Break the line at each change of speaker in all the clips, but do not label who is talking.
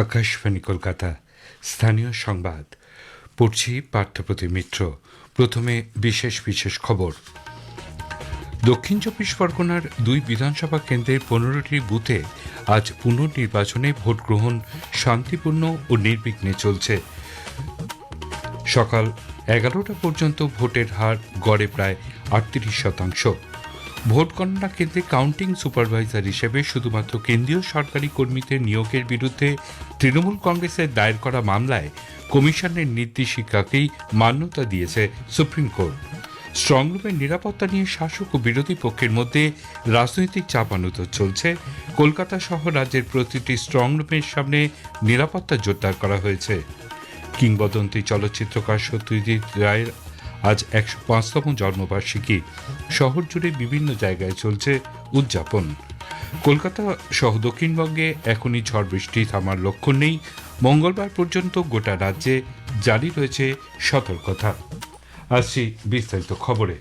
আকাশবাণী কলকাতা স্থানীয় সংবাদ পড়ছি পার্থপ্রতিম মিত্র। প্রথমে বিশেষ বিশেষ খবর। দক্ষিণ চব্বিশ পরগনার দুই বিধানসভা কেন্দ্রের 15টি বুথে আজ পুনর্নির্বাচনে ভোট গ্রহণ শান্তিপূর্ণ ও নির্বিঘ্নে চলছে। সকাল 11টা পর্যন্ত ভোটের হার গড়ে প্রায় 38%। ভোট গণনা কেন্দ্রে কাউন্টিং সুপারভাইজার হিসেবে শুধুমাত্র কেন্দ্রীয় সরকারি কর্মীদের নিয়োগের বিরুদ্ধে তৃণমূল কংগ্রেসের দায়ের করা মামলায় কমিশনের নির্দেশিকাকেই মান্যতা দিয়েছে সুপ্রিম কোর্ট। স্ট্রংরুমের নিরাপত্তা নিয়ে শাসক ও বিরোধী পক্ষের মধ্যে রাজনৈতিক চাপানুতর চলছে। কলকাতা সহ রাজ্যের প্রতিটি স্ট্রংরুমের সামনে নিরাপত্তা জোরদার করা হয়েছে। কিংবদন্তি চলচ্চিত্রকার সত্যজিৎ রায়ের আজ 105তম জন্মবার্ষিকী। শহর জুড়ে বিভিন্ন জায়গায় চলছে উদযাপন। কলকাতা সহ দক্ষিণবঙ্গে এখনই ঝড় বৃষ্টি থামার লক্ষণ নেই। মঙ্গলবার পর্যন্ত গোটা রাজ্যে জারি রয়েছে সতর্কতা। আসছি বিস্তারিত খবরে।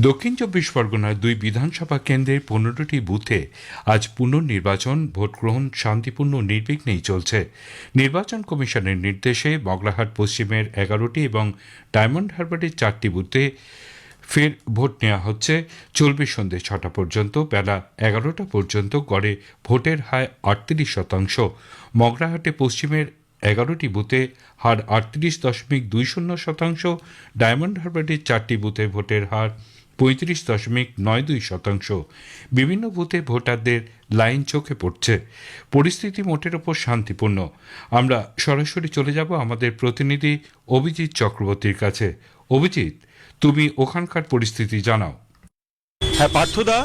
দক্ষিণ চব্বিশ পরগনার দুই বিধানসভা কেন্দ্রের 15টি বুথে আজ পুনর্নির্বাচন ভোট গ্রহণ শান্তিপূর্ণ নির্বিঘ্নেই চলছে। নির্বাচন কমিশনের নির্দেশে মগরাহাট পশ্চিমের 11টি এবং ডায়মন্ড হারবারের 4টি বুথে ফের ভোট নেওয়া হচ্ছে। চলবে সন্ধ্যে 6টা পর্যন্ত। বেলা 11টা পর্যন্ত গড়ে ভোটের হার 38%। মগরাহাটে পশ্চিমের 11টি বুথে হার 38.20%। ডায়মন্ড হারবারের 4টি বুথে ভোটের হার 35.92%। বিভিন্ন বুথে ভোটারদের লাইন চোখে পড়ছে। পরিস্থিতি মোটের ওপর শান্তিপূর্ণ। আমরা সরাসরি চলে যাব আমাদের প্রতিনিধি অভিজিৎ চক্রবর্তীর কাছে। অভিজিৎ, তুমি ওখানকার পরিস্থিতি জানাও।
হ্যাঁ পার্থদা,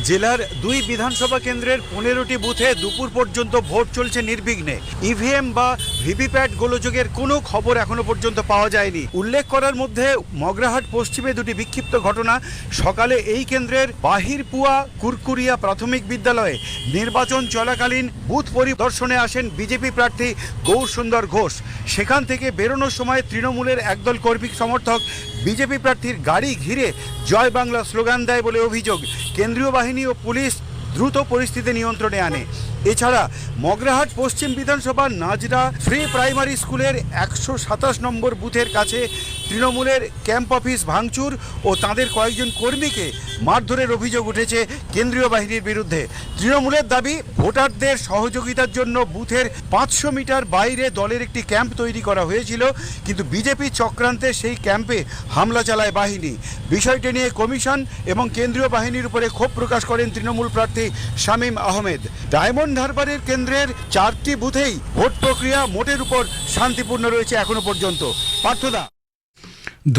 জেলার দুই বিধানসভা কেন্দ্রের 15টি বুথে দুপুর পর্যন্ত ভোট চলছে নির্বিঘ্নে। ইভিএম বা ভিভিপ্যাট গোলযোগের কোনো খবর এখনো পর্যন্ত পাওয়া যায়নি। উল্লেখ করার মধ্যে মগরাহাট পশ্চিমে দুটি বিক্ষিপ্ত ঘটনা। সকালে এই কেন্দ্রের বাহিরপুয়া কুরকুরিয়া প্রাথমিক বিদ্যালয়ে নির্বাচন চলাকালীন বুথ পরিদর্শনে আসেন বিজেপি প্রার্থী গৌর সুন্দর ঘোষ। সেখান থেকে বেরোনোর সময় তৃণমূলের একদল কর্মী সমর্থক বিজেপি প্রার্থীর গাড়ি ঘিরে জয় বাংলা স্লোগান দেয় বলে অভিযোগ। কেন্দ্রীয় বাহিনী ও পুলিশ দ্রুত পরিস্থিতি নিয়ন্ত্রণে আনে। এছাড়া মগরাহাট পশ্চিম বিধানসভার নাজরা ফ্রি প্রাইমারি স্কুলের 127 নম্বর বুথের কাছে তৃণমূলের ক্যাম্প অফিস ভাঙচুর ও তাদের কয়েকজন কর্মীকে মারধরের অভিযোগ উঠেছে কেন্দ্রীয় বাহিনীর বিরুদ্ধে। তৃণমূলের দাবি, ভোটারদের সহযোগিতার জন্য বুথের 500 মিটার বাইরে দলের একটি ক্যাম্প তৈরি করা হয়েছিল, কিন্তু বিজেপি চক্রান্তে সেই ক্যাম্পে হামলা চালায় বাহিনী। বিষয়টি নিয়ে কমিশন এবং কেন্দ্রীয় বাহিনীর উপরে ক্ষোভ প্রকাশ করেন তৃণমূল প্রার্থী শামীম আহমেদ। ডায়মন্ড হারবারের কেন্দ্রের 4টি বুথেই ভোট প্রক্রিয়া মোটের উপর শান্তিপূর্ণ রয়েছে এখনো পর্যন্ত। পার্থদা।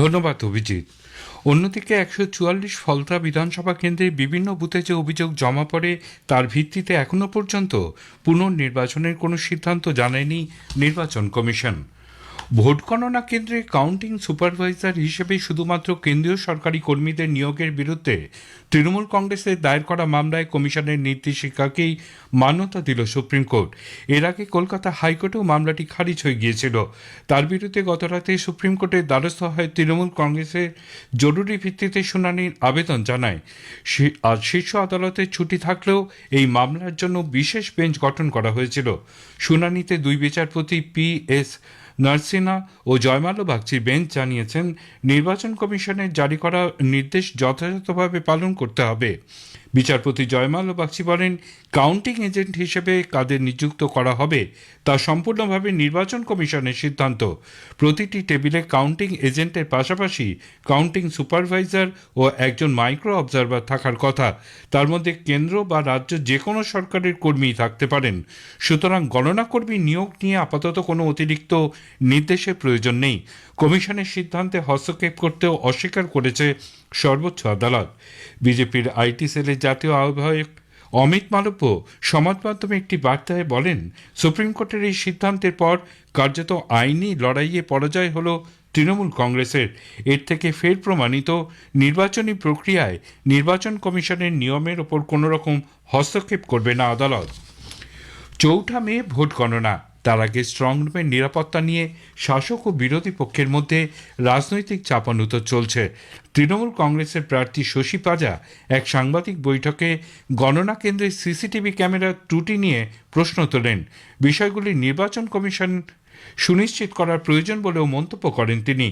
ধন্যবাদ অভিজিৎ। অন্যদিকে 144 ফলতা বিধানসভা কেন্দ্রের বিভিন্ন বুথে যে অভিযোগ জমা পড়ে তার ভিত্তিতে এখনও পর্যন্ত পুনর্নির্বাচনের কোনো সিদ্ধান্ত জানায়নি নির্বাচন কমিশন। ভোট গণনা কেন্দ্রে কাউন্টিং সুপারভাইজার হিসেবে শুধুমাত্র কেন্দ্রীয় সরকারি কর্মীদের নিয়োগের বিরুদ্ধে তৃণমূল কংগ্রেসের দায়ের করা মামলায় কমিশনের নির্দেশিকাকেই মান্যতা দিল সুপ্রিম কোর্ট। এর আগে কলকাতা হাইকোর্টেও মামলাটি খারিজ হয়ে গিয়েছিল। তার বিরুদ্ধে গতরাতে সুপ্রিম কোর্টের দ্বারস্থ হয় তৃণমূল কংগ্রেসের জরুরি ভিত্তিতে শুনানির আবেদন জানায়। আজ শীর্ষ আদালতের ছুটি থাকলেও এই মামলার জন্য বিশেষ বেঞ্চ গঠন করা হয়েছিল। শুনানিতে দুই বিচারপতি পি.এস. নরসিনা ও জয়মাল্য বাগচির বেঞ্চ জানিয়েছেন, নির্বাচন কমিশনের জারি করা নির্দেশ যথাযথভাবে পালন করতে হবে। বিচারপতি জয়মাল্য বাগচি বলেন, কাউন্টিং এজেন্ট হিসেবে কাদের নিযুক্ত করা হবে তা সম্পূর্ণভাবে নির্বাচন কমিশনের সিদ্ধান্ত। প্রতিটি টেবিলে কাউন্টিং এজেন্টের পাশাপাশি কাউন্টিং সুপারভাইজার ও একজন মাইক্রো অবজারভার থাকার কথা। তার মধ্যে কেন্দ্র বা রাজ্য যে কোনো সরকারের কর্মী থাকতে পারেন। সুতরাং গণনা কর্মী নিয়োগ নিয়ে আপাতত কোনো অতিরিক্ত নির্দেশের প্রয়োজন নেই। কমিশনের সিদ্ধান্তে হস্তক্ষেপ করতেও অস্বীকার করেছে সর্বোচ্চ আদালত। বিজেপির আইটি সেলের জাতীয় আহ্বায়ক অমিত মালব্য সমাজ মাধ্যমে একটি বার্তায় বলেন, সুপ্রিম কোর্টের এই সিদ্ধান্তের পর কার্যত আইনি লড়াইয়ে পরাজয় হল তৃণমূল কংগ্রেসের। এর থেকে ফের প্রমাণিত, নির্বাচনী প্রক্রিয়ায় নির্বাচন কমিশনের নিয়মের ওপর কোনো রকম হস্তক্ষেপ করবে না আদালত। 4 মে ভোট গণনা। তার আগে স্ট্রংরুমের নিরাপত্তা নিয়ে শাসক ও বিরোধী পক্ষের মধ্যে রাজনৈতিক চাপানুতর চলছে। তৃণমূল কংগ্রেসের প্রার্থী শশী পাজা এক সাংবাদিক বৈঠকে গণনা কেন্দ্রের সিসিটিভি ক্যামেরার ত্রুটি নিয়ে প্রশ্ন তোলেন। বিষয়গুলি নির্বাচন কমিশন সুনিশ্চিত করার প্রয়োজন বলেও মন্তব্য করেন তিনি।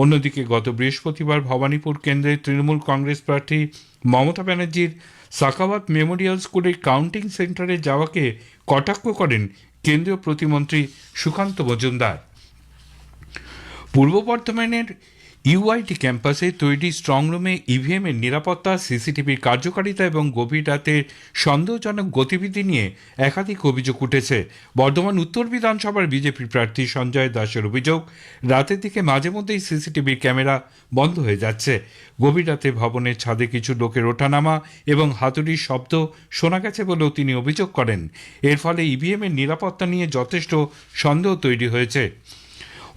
অন্যদিকে গত বৃহস্পতিবার ভবানীপুর কেন্দ্রের তৃণমূল কংগ্রেস প্রার্থী মমতা ব্যানার্জির সাখাওয়াত মেমোরিয়াল স্কুলের কাউন্টিং সেন্টারে যাওয়াকে কটাক্ষ করেন কেন্দ্রীয় প্রতিমন্ত্রী সুকান্ত মজুমদার। পূর্ব বর্ধমানের ইউআইটি ক্যাম্পাসে তৈরি স্ট্রংরুমে ইভিএমের নিরাপত্তা, সিসিটিভির কার্যকারিতা এবং গভীর রাতের সন্দেহজনক গতিবিধি নিয়ে একাধিক অভিযোগ উঠেছে। বর্ধমান উত্তর বিধানসভার বিজেপি প্রার্থী সঞ্জয় দাসের অভিযোগ, রাতের দিকে মাঝে মধ্যেই সিসিটিভির ক্যামেরা বন্ধ হয়ে যাচ্ছে। গভীর রাতে ভবনের ছাদে কিছু লোকের ওঠানামা এবং হাতুড়ির শব্দ শোনা গেছে বলেও তিনি অভিযোগ করেন। এর ফলে ইভিএমের নিরাপত্তা নিয়ে যথেষ্ট সন্দেহ তৈরি হয়েছে।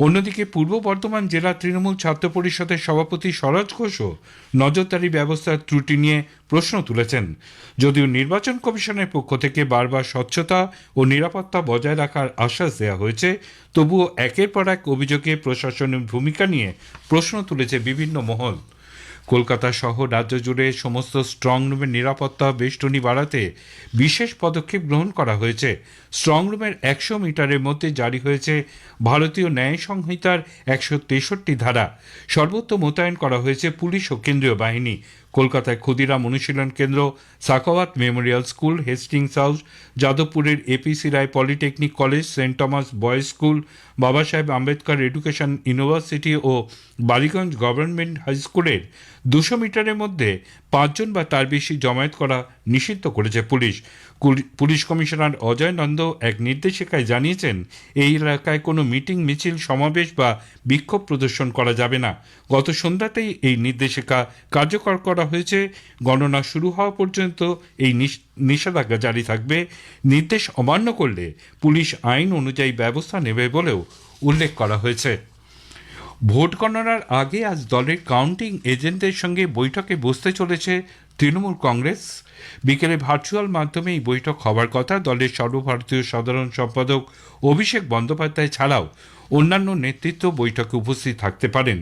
অন্যদিকে পূর্ব বর্ধমান জেলা তৃণমূল ছাত্র পরিষদের সভাপতি স্বরাজ ঘোষও নজরদারি ব্যবস্থার ত্রুটি নিয়ে প্রশ্ন তুলেছেন। যদিও নির্বাচন কমিশনের পক্ষ থেকে বারবার স্বচ্ছতা ও নিরাপত্তা বজায় রাখার আশ্বাস দেওয়া হয়েছে, তবুও একের পর এক অভিযোগে প্রশাসনের ভূমিকা নিয়ে প্রশ্ন তুলেছে বিভিন্ন মহল। কলকাতা সহ রাজ্য জুড়ে সমস্ত স্ট্রংরুমের নিরাপত্তা বেষ্টনী বাড়াতে বিশেষ পদক্ষেপ গ্রহণ করা হয়েছে। স্ট্রংরুমের 100 মিটারের মধ্যে জারি হয়েছে ভারতীয় ন্যায় সংহিতার 163 ধারা। সর্বত্র মোতায়েন করা হয়েছে পুলিশ ও কেন্দ্রীয় বাহিনী। কলকাতায় Khudiram Anushilan Kendra, Sakhawat memorial school, Hastings house, যাদবপুরের APC Ray polytechnic college, saint Thomas boys school, Baba Saheb Ambedkar education university ও বালিগঞ্জ গভর্নমেন্ট হাই স্কুলের 200 মিটারের মধ্যে 5 জন বা তার বেশি জমায়েত করা নিষিদ্ধ করেছে police. Police commissioner Ajay Nanda এক নির্দেশিকায় জানিয়েছেন, এই এলাকায় কোনো মিটিং, মিছিল, সমাবেশ বা বিক্ষোভ প্রদর্শন করা যাবে না। গত সন্ধ্যাতেই এই নির্দেশিকা কার্যকর করা হয়েছে। গণনা শুরু হওয়া পর্যন্ত এই নিষেধাজ্ঞা জারি থাকবে। নির্দেশ অমান্য করলে পুলিশ আইন অনুযায়ী ব্যবস্থা নেবে বলেও উল্লেখ করা হয়েছে। ভোট গণনার আগে আজ দলের কাউন্টিং এজেন্টদের সঙ্গে বৈঠকে বসতে চলেছে তৃণমূল কংগ্রেস। বিকেলে ভার্চুয়াল মাধ্যমে এই বৈঠক হওয়ার কথা। দলের সর্বভারতীয় সাধারণ সম্পাদক অভিষেক বন্দ্যোপাধ্যায় ছাড়াও অন্যান্য নেতৃত্ব বৈঠকে উপস্থিত থাকতে পারেন।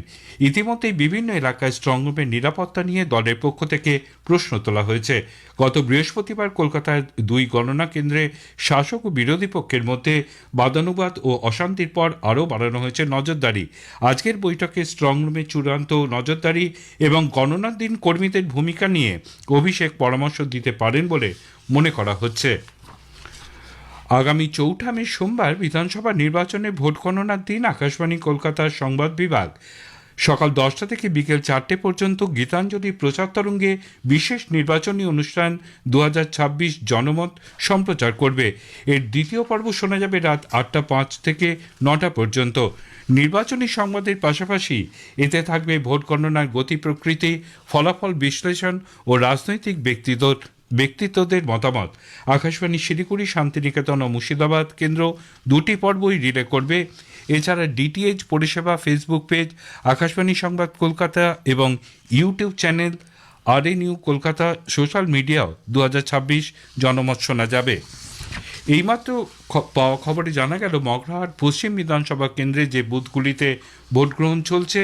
ইতিমধ্যেই বিভিন্ন এলাকায় স্ট্রংরুমের নিরাপত্তা নিয়ে দলের পক্ষ থেকে প্রশ্ন তোলা হয়েছে। গত বৃহস্পতিবার কলকাতার 2 গণনা কেন্দ্রে শাসক ও বিরোধী পক্ষের মধ্যে বাদানুবাদ ও অশান্তির পর আরও বাড়ানো হয়েছে নজরদারি। আজকের বৈঠকে স্ট্রংরুমে চূড়ান্ত নজরদারি এবং গণনার দিন কর্মীদের ভূমিকা নিয়ে অভিষেক পরামর্শ দিতে পারেন বলে মনে করা হচ্ছে। আগামী 4 মে সোমবার বিধানসভা নির্বাচনে ভোট গণনার দিন আকাশবাণী কলকাতার সংবাদ বিভাগ সকাল 10টা থেকে বিকেল 4টে পর্যন্ত গীতাঞ্জলি প্রচার তরঙ্গে বিশেষ নির্বাচনী অনুষ্ঠান 2026 জনমত সম্প্রচার করবে। এর দ্বিতীয় পর্ব শোনা যাবে রাত 8টা 5 থেকে 9টা পর্যন্ত। নির্বাচনী সংবাদের পাশাপাশি এতে থাকবে ভোট গণনার গতি প্রকৃতি, ফলাফল বিশ্লেষণ ও রাজনৈতিক ব্যক্তিত্বদের মতামত। আকাশবাণী শিলিগুড়ি, শান্তিনিকেতন ও মুর্শিদাবাদ কেন্দ্র 2টি পর্বই রিলে করবে। এছাড়া ডিটিএইচ পরিষেবা, ফেসবুক পেজ আকাশবাণী সংবাদ কলকাতা এবং YouTube channel RNU Kolkata social মিডিয়াও 2026 জনমত শোনা যাবে। এইমাত্র পাওয়া খবরে জানা গেল, মগরাহাট পশ্চিম বিধানসভা কেন্দ্রে যে বুথগুলিতে ভোট গ্রহণ চলছে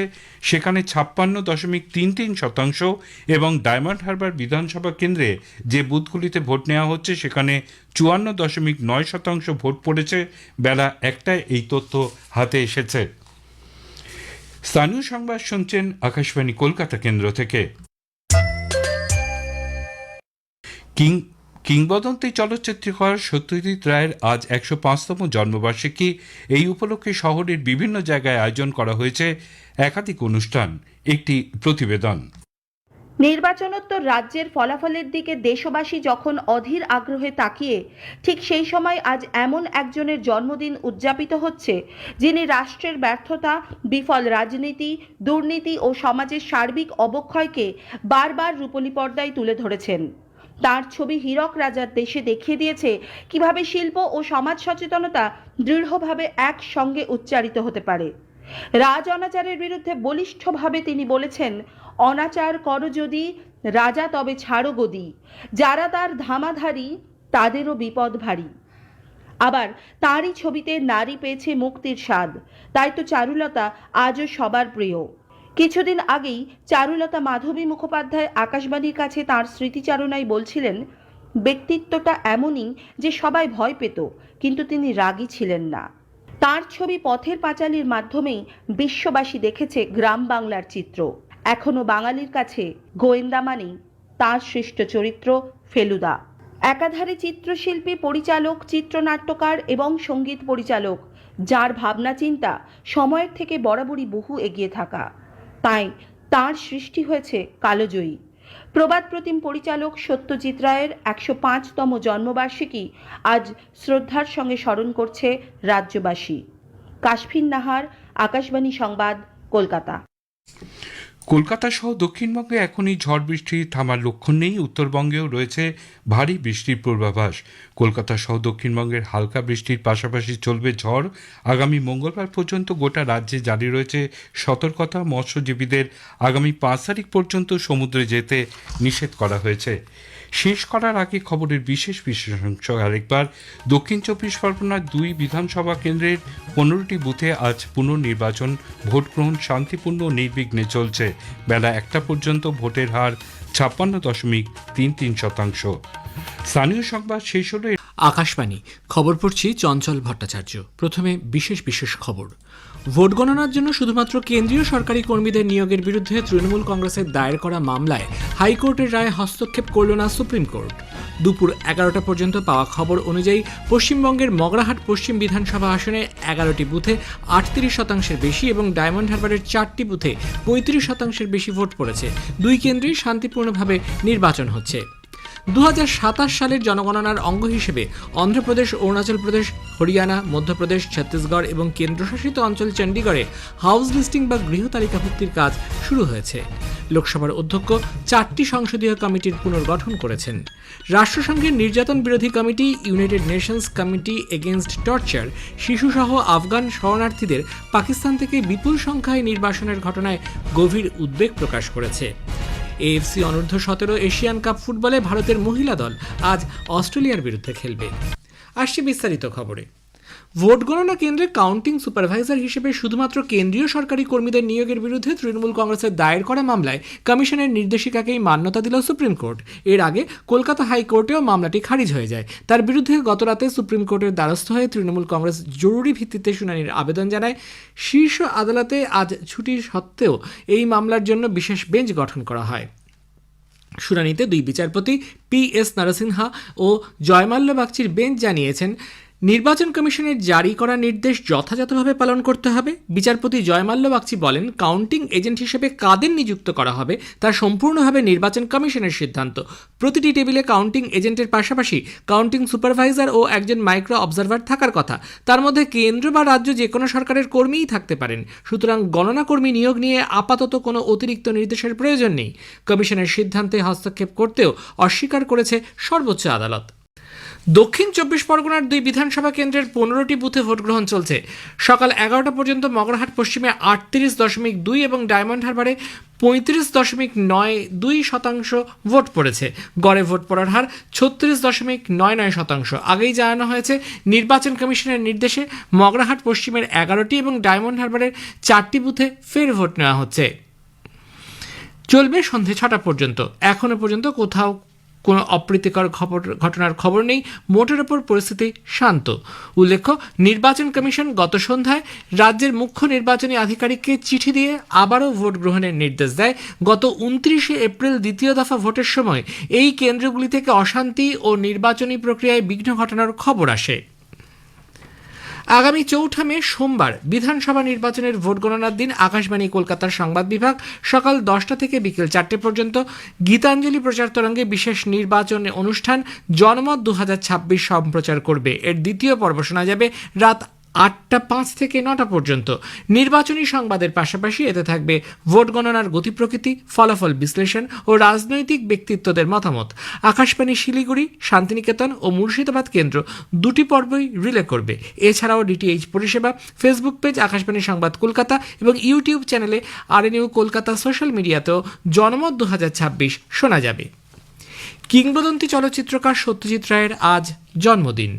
সেখানে 56.33% এবং ডায়মন্ড হারবার বিধানসভা কেন্দ্রে যে বুথগুলিতে ভোট নেওয়া হচ্ছে সেখানে 54.9% ভোট পড়েছে। বেলা 1টায় এই তথ্য হাতে এসেছে। স্থানীয় সংবাদ শুনছেন আকাশবাণী কলকাতা কেন্দ্র থেকে। কিংবদন্তি চলচ্চিত্রকার সত্যজিৎ রায়ের আজ 105তম জন্মবার্ষিকী। এই উপলক্ষে শহরের বিভিন্ন জায়গায় আয়োজন করা হয়েছে একাধিক অনুষ্ঠান। একটি প্রতিবেদন।
নির্বাচনোত্তর রাজ্যের ফলাফলের দিকে দেশবাসী যখন অধীর আগ্রহে তাকিয়ে, ঠিক সেই সময় আজ এমন একজনের জন্মদিন উদযাপিত হচ্ছে যিনি রাষ্ট্রের ব্যর্থতা, বিফল রাজনীতি, দুর্নীতি ও সমাজের সার্বিক অবক্ষয়কে বারবার রূপলী পর্দায় তুলে ধরেছেন। তার ছবি হীরক রাজার দেশে দেখিয়ে দিয়েছে কিভাবে শিল্প ও সমাজ সচেতনতা দৃঢ়ভাবে একসঙ্গে উচ্চারিত হতে পারে। রাজ অনাচারের বিরুদ্ধে বলিষ্ঠভাবে তিনি বলেছেন, অনাচার করো যদি রাজা তবে ছাড়ো গদি, যারা তার ধামাধারী তাদেরও বিপদ ভারী। আবার তারই ছবিতে নারী পেয়েছে মুক্তির স্বাদ। তাই তো চারুলতা আজও সবার প্রিয়। কিছুদিন আগেই চারুলতা মাধবী মুখোপাধ্যায় আকাশবাণীর কাছে তার স্মৃতিচারণায় বলছিলেন, ব্যক্তিত্বটা এমনই যে সবাই ভয় পেত, কিন্তু তিনি রাগী ছিলেন না। তার ছবি পথের পাঁচালীর মাধ্যমেই বিশ্ববাসী দেখেছে গ্রাম বাংলার চিত্র। এখনো বাঙালির কাছে গোয়েন্দা মানেই তার সৃষ্ট চরিত্র ফেলুদা। একাধারে চিত্রশিল্পী, পরিচালক, চিত্রনাট্যকার এবং সঙ্গীত পরিচালক, যার ভাবনা চিন্তা সময়ের থেকে বরাবরই বহু এগিয়ে থাকা। তাই তার সৃষ্টি হয়েছে কালোজয়ী। প্রবাদ প্রতিম পরিচালক সত্যজিৎ রায়ের 105তম জন্মবার্ষিকী আজ শ্রদ্ধার সঙ্গে স্মরণ করছে রাজ্যবাসী। কাশফিন নাহার, আকাশবাণী সংবাদ, কলকাতা।
কলকাতা সহ দক্ষিণবঙ্গে এখনই ঝড় বৃষ্টি থামার লক্ষণ নেই। উত্তরবঙ্গেও রয়েছে ভারী বৃষ্টির পূর্বাভাস। কলকাতা সহ দক্ষিণবঙ্গের হালকা বৃষ্টির পাশাপাশি চলবে ঝড়। আগামী মঙ্গলবার পর্যন্ত গোটা রাজ্যে জারি রয়েছে সতর্কতা। মৎস্যজীবীদের আগামী 5 তারিখ পর্যন্ত সমুদ্রে যেতে নিষেধ করা হয়েছে। শেষ করার আগে খবরের বিশেষ বিশেষাংশ আরেকবার। দক্ষিণ 24 পরগনার 2 বিধানসভা কেন্দ্রের 15টি বুথে আজ পুনর্নির্বাচন। ভোট গ্রহণ শান্তিপূর্ণ ও নির্বিঘ্নে চলছে। বেলা 1টা পর্যন্ত ভোটের হার 56.33%। স্থানীয় সংবাদ শেষ হলো।
আকাশবাণী খবর পড়ছি চঞ্চল ভট্টাচার্য। প্রথমে বিশেষ খবর। ভোট গণনার জন্য শুধুমাত্র কেন্দ্রীয় সরকারি কর্মীদের নিয়োগের বিরুদ্ধে তৃণমূল কংগ্রেসের দায়ের করা মামলায় হাইকোর্টের রায়ে হস্তক্ষেপ করল না সুপ্রিম কোর্ট। দুপুর 11টা পর্যন্ত পাওয়া খবর অনুযায়ী পশ্চিমবঙ্গের মগরাহাট পশ্চিম বিধানসভা আসনে 11টি বুথে 38% বেশি এবং ডায়মন্ড হারবারের 4টি বুথে 35% বেশি ভোট পড়েছে। 2 কেন্দ্রেই শান্তিপূর্ণভাবে নির্বাচন হচ্ছে। 2027 সালের জনগণনার অঙ্গ হিসেবে অন্ধ্রপ্রদেশ, অরুণাচল প্রদেশ, হরিয়ানা, মধ্যপ্রদেশ, ছত্তিশগড় এবং কেন্দ্রশাসিত অঞ্চল চণ্ডীগড়ে হাউস লিস্টিং বা গৃহ তালিকাভুক্তির কাজ শুরু হয়েছে। লোকসভার অধ্যক্ষ 4টি সংসদীয় কমিটির পুনর্গঠন করেছেন। রাষ্ট্রসংঘের নির্যাতন বিরোধী committee, United Nations committee against torture, শিশুসহ আফগান শরণার্থীদের পাকিস্তান থেকে বিপুল সংখ্যায় নির্বাসনের ঘটনায় গভীর উদ্বেগ প্রকাশ করেছে। এএফসি অনূর্ধ্ব 17 এশিয়ান কাপ ফুটবলে ভারতের মহিলা দল আজ অস্ট্রেলিয়ার বিরুদ্ধে খেলবে। আসছে বিস্তারিত খবরে। ভোট গণনা কেন্দ্রে কাউন্টিং সুপারভাইজার হিসেবে শুধুমাত্র কেন্দ্রীয় সরকারি কর্মীদের নিয়োগের বিরুদ্ধে তৃণমূল কংগ্রেসের দায়ের করা মামলায় কমিশনের নির্দেশিকাকেই মান্যতা দিল সুপ্রিম কোর্ট। এর আগে কলকাতা হাইকোর্টেও মামলাটি খারিজ হয়ে যায়। তার বিরুদ্ধে গতরাতে সুপ্রিম কোর্টের দ্বারস্থ হয়ে তৃণমূল কংগ্রেস জরুরি ভিত্তিতে শুনানির আবেদন জানায়। শীর্ষ আদালতে আজ ছুটি সত্ত্বেও এই মামলার জন্য বিশেষ বেঞ্চ গঠন করা হয়। শুনানিতে 2 বিচারপতি PS নরসিংহা ও জয়মাল্য বাগচির বেঞ্চ জানিয়েছেন, নির্বাচন কমিশনের জারি করা নির্দেশ যথাযথভাবে পালন করতে হবে। বিচারপতি জয়মাল্য বাগচি বলেন, কাউন্টিং এজেন্ট হিসেবে কাদের নিযুক্ত করা হবে তা সম্পূর্ণভাবে নির্বাচন কমিশনের সিদ্ধান্ত। প্রতিটি টেবিলে কাউন্টিং এজেন্টের পাশাপাশি কাউন্টিং সুপারভাইজার ও একজন মাইক্রো অবজারভার থাকার কথা। তার মধ্যে কেন্দ্র বা রাজ্য যে কোনো সরকারের কর্মীই থাকতে পারেন। সুতরাং গণনা কর্মী নিয়োগ নিয়ে আপাতত কোনো অতিরিক্ত নির্দেশের প্রয়োজন নেই। কমিশনের সিদ্ধান্তে হস্তক্ষেপ করতেও অস্বীকার করেছে সর্বোচ্চ আদালত। দক্ষিণ 24 পরগনার 2 বিধানসভা কেন্দ্রের 15টি বুথে ভোট গ্রহণ চলছে। সকাল 11টা পর্যন্ত মগরাহাট পশ্চিমে 38.2 এবং ডায়মন্ড হারবারে 35.92% ভোট পড়েছে। গড়ে ভোট পড়ার হার 36.99%। আগেই জানানো হয়েছে, নির্বাচন কমিশনের নির্দেশে মগরাহাট পশ্চিমের 11টি এবং ডায়মন্ড হারবারের 4টি বুথে ফের ভোট নেওয়া হচ্ছে। চলবে সন্ধে 6টা পর্যন্ত। এখনো পর্যন্ত কোথাও কোনো অপ্রীতিকর ঘটনার খবর নেই। মোটের ওপর পরিস্থিতি শান্ত। উল্লেখ্য, নির্বাচন কমিশন গত সন্ধ্যায় রাজ্যের মুখ্য নির্বাচনী আধিকারিককে চিঠি দিয়ে আবারও ভোট গ্রহণের নির্দেশ দেয়। গত 29 এপ্রিল দ্বিতীয় দফা ভোটের সময় এই কেন্দ্রগুলি থেকে অশান্তি ও নির্বাচনী প্রক্রিয়ায় বিঘ্ন ঘটানোর খবর আসে। আগামী 4 মে সোমবার বিধানসভা নির্বাচনের ভোট গণনার দিন আকাশবাণী কলকাতার সংবাদ বিভাগ সকাল 10টা থেকে বিকেল 4টে পর্যন্ত গীতাঞ্জলি প্রচার তরঙ্গে বিশেষ নির্বাচন অনুষ্ঠান জনমত 2026 সম্প্রচার করবে। এর দ্বিতীয় পর্ব শোনা যাবে রাত 8টা 5 থেকে 9টা পর্যন্ত। নির্বাচনী সংবাদের পাশাপাশি এতে থাকবে ভোট গণনার গতি প্রকৃতি, ফলাফল বিশ্লেষণ ও রাজনৈতিক ব্যক্তিত্বদের মতামত। আকাশবাণী শিলিগুড়ি, শান্তিনিকেতন ও মুর্শিদাবাদ কেন্দ্র 2টি পর্বই রিলে করবে। এছাড়াও DTH পরিষেবা, ফেসবুক পেজ আকাশবাণী সংবাদ কলকাতা এবং ইউটিউব চ্যানেলে RNU কলকাতা সোশ্যাল মিডিয়াতেও জনমত 2026 শোনা যাবে। কিংবদন্তি চলচ্চিত্রকার সত্যজিৎ রায়ের আজ জন্মদিন।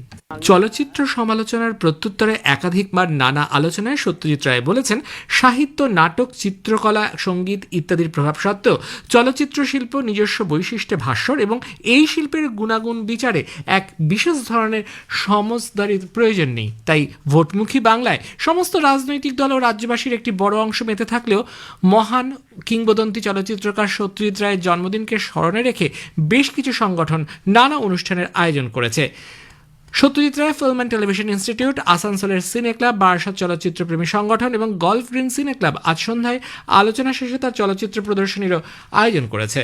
চলচ্চিত্র সমালোচনার প্রত্যুত্তরে একাধিকবার নানা আলোচনায় সত্যজিৎ রায় বলেছেন, সাহিত্য, নাটক, চিত্রকলা, সঙ্গীত ইত্যাদির প্রভাব সত্ত্বেও চলচ্চিত্র শিল্প নিজস্ব বৈশিষ্ট্যে ভাস্বর এবং এই শিল্পের গুণাগুণ বিচারে এক বিশেষ ধরনের সমজদারির প্রয়োজন নেই। তাই ভোটমুখী বাংলায় সমস্ত রাজনৈতিক দল ও রাজ্যবাসীর একটি বড় অংশ মেতে থাকলেও মহান কিংবদন্তি চলচ্চিত্রকার সত্যজিৎ রায়ের জন্মদিনকে স্মরণে রেখে বেশ কিছু সংগঠন নানা অনুষ্ঠানের আয়োজন করেছে। Satyajit Ray film and television institute, আসানসোলের সিনে ক্লাব, বারাসাত চলচ্চিত্রপ্রেমী সংগঠন এবং গলফ গ্রিন সিনে ক্লাব আজ সন্ধ্যায় আলোচনা শেষে তার চলচ্চিত্র প্রদর্শনীরও আয়োজন করেছে।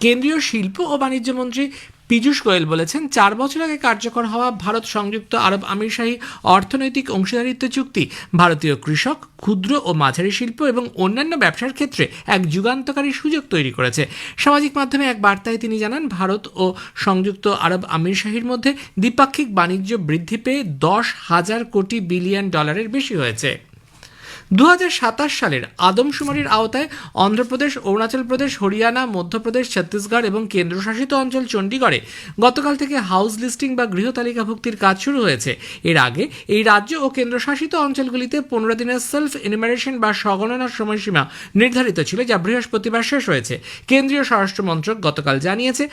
কেন্দ্রীয় শিল্প ও বাণিজ্য মন্ত্রী পীযূষ গোয়েল বলেছেন, 4 বছর আগে কার্যকর হওয়া ভারত সংযুক্ত আরব আমিরশাহী অর্থনৈতিক অংশীদারিত্ব চুক্তি ভারতীয় কৃষক, ক্ষুদ্র ও মাঝারি শিল্প এবং অন্যান্য ব্যবসার ক্ষেত্রে এক যুগান্তকারী সুযোগ তৈরি করেছে। সামাজিক মাধ্যমে এক বার্তায় তিনি জানান, ভারত ও সংযুক্ত আরব আমিরশাহীর মধ্যে দ্বিপাক্ষিক বাণিজ্য বৃদ্ধি পেয়ে $10,000 কোটি বিলিয়ন বেশি হয়েছে। 2027 সালের আদমশুমারির আওতায় অন্ধ্রপ্রদেশ, অরুণাচল প্রদেশ, হরিয়ানা, মধ্যপ্রদেশ, ছত্তিশগড় এবং কেন্দ্রশাসিত অঞ্চল চণ্ডীগড়ে গতকাল থেকে হাউস লিস্টিং বা গৃহ তালিকাভুক্তির কাজ শুরু হয়েছে। এর আগে এই রাজ্য ও কেন্দ্রশাসিত অঞ্চলগুলিতে 15 দিনের সেলফ এনুমারেশন বা স্বগণনার সময়সীমা নির্ধারিত ছিল, যা বৃহস্পতিবার শেষ হয়েছে। কেন্দ্রীয় স্বরাষ্ট্র মন্ত্রক গতকাল জানিয়েছে,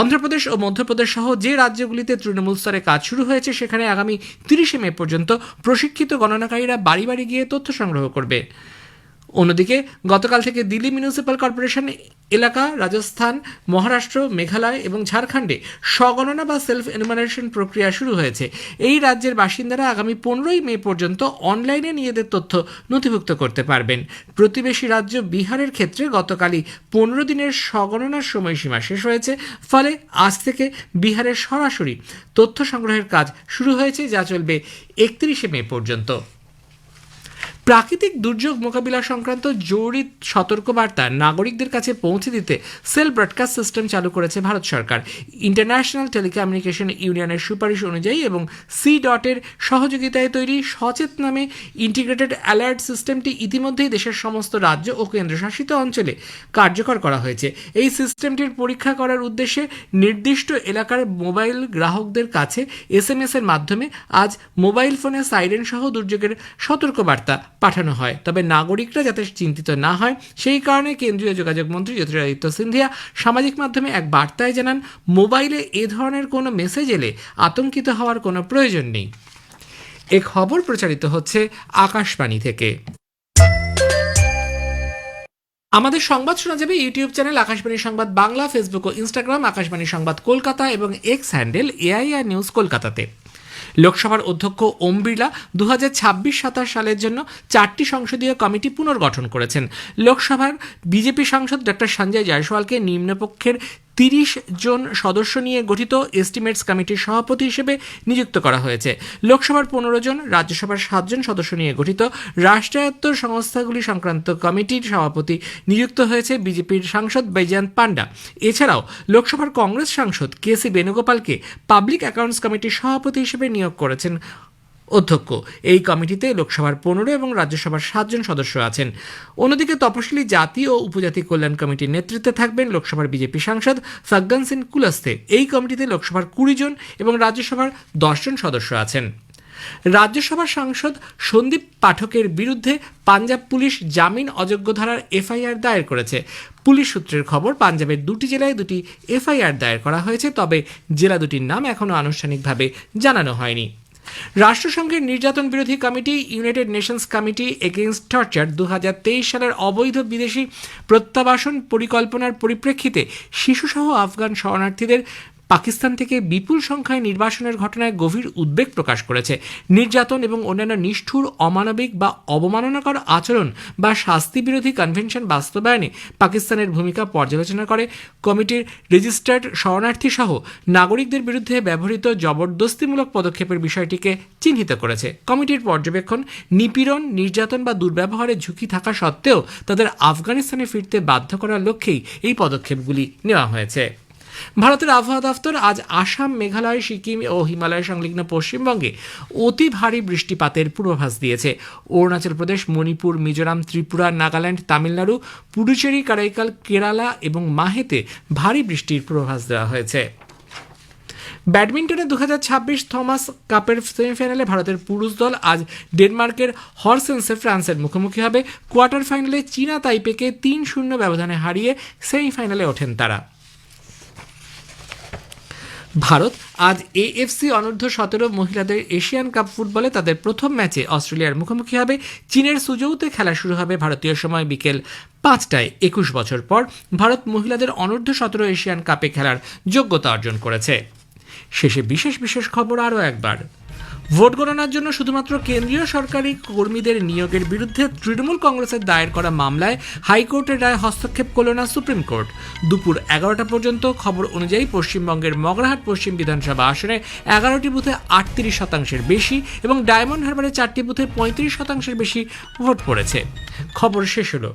অন্ধ্রপ্রদেশ ও মধ্যপ্রদেশ সহ যে রাজ্যগুলিতে তৃণমূল স্তরে কাজ শুরু হয়েছে সেখানে আগামী 30 মে পর্যন্ত প্রশিক্ষিত গণনাকারীরা বাড়ি বাড়ি গিয়ে তথ্য সংগ্রহ করবে। অন্যদিকে গতকাল থেকে দিল্লি মিউনিসিপ্যাল কর্পোরেশন এলাকা, রাজস্থান, মহারাষ্ট্র, মেঘালয় এবং ঝাড়খণ্ডে স্বগণনা বা সেলফ এনুমারেশন প্রক্রিয়া শুরু হয়েছে। এই রাজ্যের বাসিন্দারা আগামী 15 মে পর্যন্ত অনলাইনে নিজেদের তথ্য নথিভুক্ত করতে পারবেন। প্রতিবেশী রাজ্য বিহারের ক্ষেত্রে গতকালই 15 দিনের স্বগণনার সময়সীমা শেষ হয়েছে, ফলে আজ থেকে বিহারের সরাসরি তথ্য সংগ্রহের কাজ শুরু হয়েছে, যা চলবে 31 মে পর্যন্ত। প্রাকৃতিক দুর্যোগ মোকাবিলা সংক্রান্ত জরুরি সতর্কবার্তা নাগরিকদের কাছে পৌঁছে দিতে সেল ব্রডকাস্ট সিস্টেম চালু করেছে ভারত সরকার। ইন্টারন্যাশনাল টেলিকমিউনিকেশন ইউনিয়নের সুপারিশ অনুযায়ী এবং সি.এর সহযোগিতায় তৈরি সচেত নামে ইন্টিগ্রেটেড অ্যালার্ট সিস্টেমটি ইতিমধ্যেই দেশের সমস্ত রাজ্য ও কেন্দ্রশাসিত অঞ্চলে কার্যকর করা হয়েছে। এই সিস্টেমটির পরীক্ষা করার উদ্দেশ্যে নির্দিষ্ট এলাকার মোবাইল গ্রাহকদের কাছে SMS এর মাধ্যমে আজ মোবাইল ফোনে সাইরেন সহ দুর্যোগের সতর্কবার্তা পাঠানো হয়। তবে নাগরিকরা যাতে চিন্তিত না হয় সেই কারণে কেন্দ্রীয় যোগাযোগ মন্ত্রী জ্যোতিরাদিত্য সিন্ধিয়া সামাজিক মাধ্যমে এক বার্তায় জানান, মোবাইলে এ ধরনের কোনো মেসেজ এলে আতঙ্কিত হওয়ার কোনো প্রয়োজন নেই। এ খবর প্রচারিত হচ্ছে আকাশবাণী থেকে। আমাদের সংবাদ শোনা যাবে ইউটিউব চ্যানেল আকাশবাণী সংবাদ বাংলা, ফেসবুক ও ইনস্টাগ্রাম আকাশবাণী সংবাদ কলকাতা এবং এক্স হ্যান্ডেল AIR নিউজ কলকাতাতে। লোকসভার অধ্যক্ষ ওম বিড়লা 2026-27 সালের জন্য 4টি সংসদীয় কমিটি পুনর্গঠন করেছেন। লোকসভার বিজেপি সাংসদ ডক্টর সঞ্জয় জয়সওয়ালকে নিম্নপক্ষের 30 জন সদস্য নিয়ে গঠিত এস্টিমেটস কমিটির সভাপতি হিসেবে নিযুক্ত করা হয়েছে। লোকসভার 15 জন, রাজ্যসভার 7 জন সদস্য নিয়ে গঠিত রাষ্ট্রায়ত্ত সংস্থাগুলি সংক্রান্ত কমিটির সভাপতি নিযুক্ত হয়েছে বিজেপির সাংসদ বৈজয়ন্ত পান্ডা। এছাড়াও লোকসভার কংগ্রেস সাংসদ KC বেণুগোপালকে পাবলিক অ্যাকাউন্টস কমিটির সভাপতি হিসেবে নিয়োগ করেছেন অধ্যক্ষ। এই কমিটিতে লোকসভার 15 এবং রাজ্যসভার 7 জন সদস্য আছেন। অন্যদিকে তপশিলি জাতি ও উপজাতি কল্যাণ কমিটির নেতৃত্বে থাকবেন লোকসভার বিজেপি সাংসদ ফাগ্গান সিং কুলস্তে। এই কমিটিতে লোকসভার 20 জন এবং রাজ্যসভার 10 জন সদস্য আছেন। রাজ্যসভার সাংসদ সন্দীপ পাঠকের বিরুদ্ধে পাঞ্জাব পুলিশ জামিন অযোগ্য ধারার FIR দায়ের করেছে। পুলিশ সূত্রের খবর, পাঞ্জাবের 2টি জেলায় 2টি FIR দায়ের করা হয়েছে, তবে জেলা দুটির নাম এখনও আনুষ্ঠানিকভাবে জানানো হয়নি। রাষ্ট্রসংঘের নির্যাতন বিরোধী committee United Nations committee against torture 2023 সালের অবৈধ বিদেশি প্রত্যাবাসন পরিকল্পনার পরিপ্রেক্ষিতে শিশুসহ আফগান শরণার্থীদের পাকিস্তান থেকে বিপুল সংখ্যায় নির্বাসনের ঘটনায় গভীর উদ্বেগ প্রকাশ করেছে। নির্যাতন এবং অন্যান্য নিষ্ঠুর, অমানবিক বা অবমাননাকর আচরণ বা শাস্তি বিরোধী কনভেনশন বাস্তবায়নে পাকিস্তানের ভূমিকা পর্যালোচনা করে কমিটির রেজিস্টার্ড শরণার্থী সহ নাগরিকদের বিরুদ্ধে ব্যবহৃত জবরদস্তিমূলক পদক্ষেপের বিষয়টিকে চিহ্নিত করেছে। কমিটির পর্যবেক্ষণ, নিপীড়ন, নির্যাতন বা দুর্ব্যবহারের ঝুঁকি থাকা সত্ত্বেও তাদের আফগানিস্তানে ফিরতে বাধ্য করার লক্ষ্যেই এই পদক্ষেপগুলি নেওয়া হয়েছে। ভারতের আবহাওয়া দফতর আজ আসাম, মেঘালয়, সিকিম ও হিমালয় সংলগ্ন পশ্চিমবঙ্গে অতি ভারী বৃষ্টিপাতের পূর্বাভাস দিয়েছে। অরুণাচল প্রদেশ, মণিপুর, মিজোরাম, ত্রিপুরা, নাগাল্যান্ড, তামিলনাড়ু, পুডুচেরি, কারাইকাল, কেরালা এবং মাহেতে ভারী বৃষ্টির পূর্বাভাস দেওয়া হয়েছে। ব্যাডমিন্টনে 2026 থমাস কাপের সেমিফাইনালে ভারতের পুরুষ দল আজ ডেনমার্কের হরসেন্সে ফ্রান্সের মুখোমুখি হবে। কোয়ার্টার ফাইনালে চীনা তাইপেকে 3-0 ব্যবধানে হারিয়ে সেমিফাইনালে ওঠেন তারা। ভারত আজ এএফসি অনূর্ধ্ব 17 মহিলাদের এশিয়ান কাপ ফুটবলে তাদের প্রথম ম্যাচে অস্ট্রেলিয়ার মুখোমুখি হবে। চীনের সুজৌতে খেলা শুরু হবে ভারতীয় সময় বিকেল 5টায়। 21 বছর পর ভারত মহিলাদের অনূর্ধ্ব 17 এশিয়ান কাপে খেলার যোগ্যতা অর্জন করেছে। শেষে বিশেষ খবর আরও একবার। ভোট গণনার জন্য শুধুমাত্র কেন্দ্রীয় সরকারি কর্মীদের নিয়োগের বিরুদ্ধে তৃণমূল কংগ্রেসের দায়ের করা মামলায় হাইকোর্টের রায় হস্তক্ষেপ করল না সুপ্রিম কোর্ট। দুপুর 11টা পর্যন্ত খবর অনুযায়ী পশ্চিমবঙ্গের মগরাহাট পশ্চিম বিধানসভা আসনে 11টি বুথে 38% বেশি এবং ডায়মন্ড হারবারে 4টি বুথে 35% বেশি ভোট পড়েছে। খবর শেষ হলো।